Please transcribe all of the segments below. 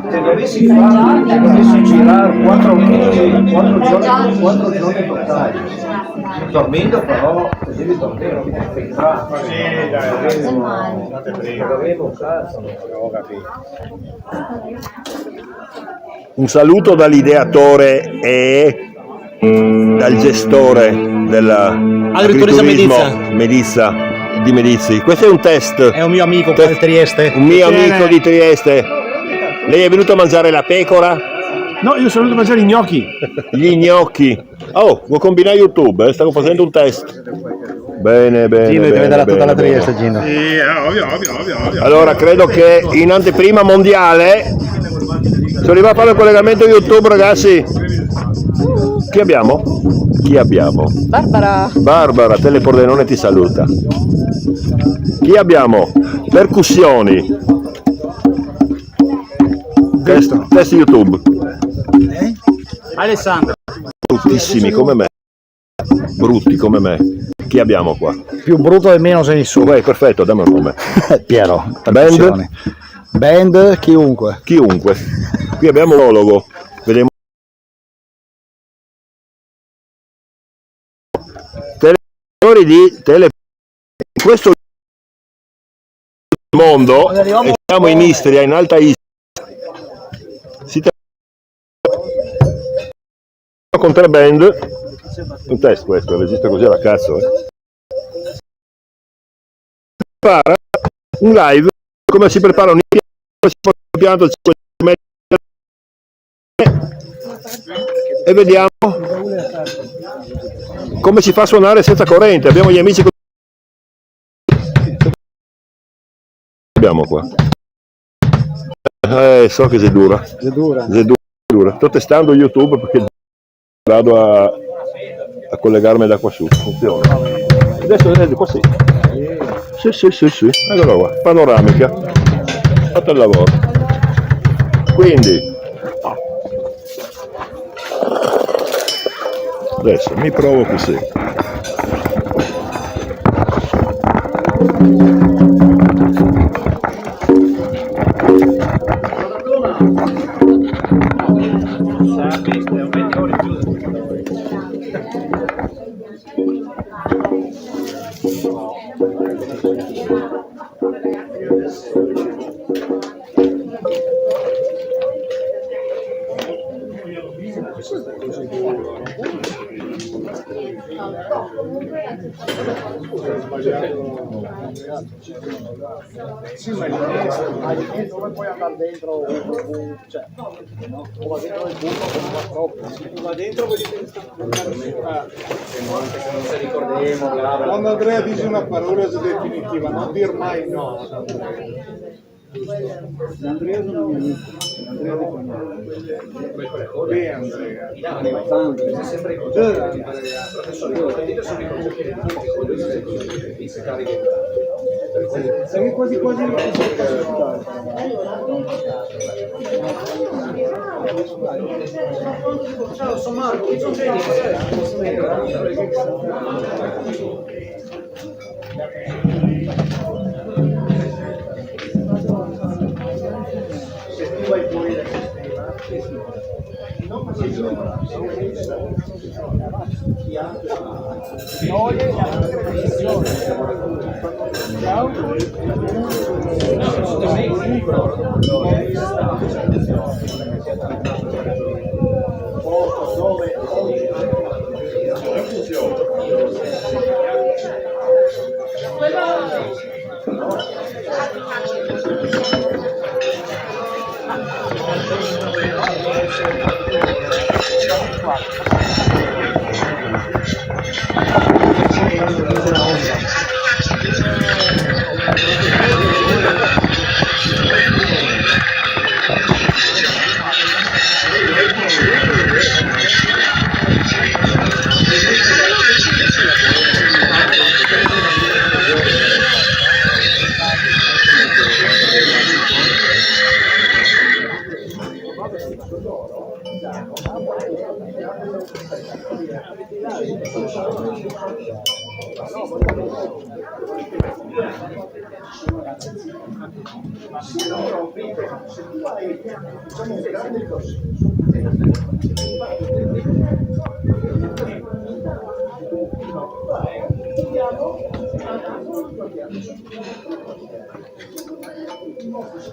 Se dovessi fare, dovessi girare 4 giorni totali, dormendo però, così vi dormendo, mi concentrare. Un saluto dall'ideatore e dal gestore dell'agriturismo Medizza di Medizzi. Questo è un test. È un mio amico qua di Trieste. Un mio amico di Trieste. Lei è venuto a mangiare la pecora? No, io sono venuto a mangiare i gnocchi. Gli gnocchi. Oh, vuoi combinare YouTube? Stavo facendo un test. Bene, bene. Gino, deve dare tutta la bene. Trieste, Gino. Sì, ovvio. Allora, credo che in anteprima mondiale sono arrivato a fare il collegamento YouTube, ragazzi. Chi abbiamo? Barbara Telepordenone ti saluta. Chi abbiamo? Percussioni. Test YouTube. Alessandro. Bruttissimi come me. Brutti come me. Chi abbiamo qua? Più brutto e meno sei nessuno. Vai, perfetto, dammi un nome. Piero. Band? Chiunque. Qui abbiamo un monologo. Vediamo. Televisori di tele. In questo mondo, e siamo in Istria, in Alta Istria. Si con 3 band. Un test questo, registra così alla cazzo. Prepara un live come si prepara un piano e vediamo come si fa a suonare senza corrente. Abbiamo gli amici che abbiamo qua. So che è dura. Sto testando YouTube perché vado a collegarmi da qua su. Funziona. Adesso è così. Sì. Allora qua, panoramica. Fatto il lavoro. Quindi adesso mi provo così. Sì, ma dove puoi andare dentro, cioè, no? O va dentro il buco o non va troppo. Va dentro vuol dire che sta se non si ricordiamo, quando Andrea dice una parola definitiva, non dir mai no. Andrea sono mio amico. Andrea di Andrea. È sempre così. Sei quasi ciao, sono Marco, io sono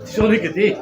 Sono che te.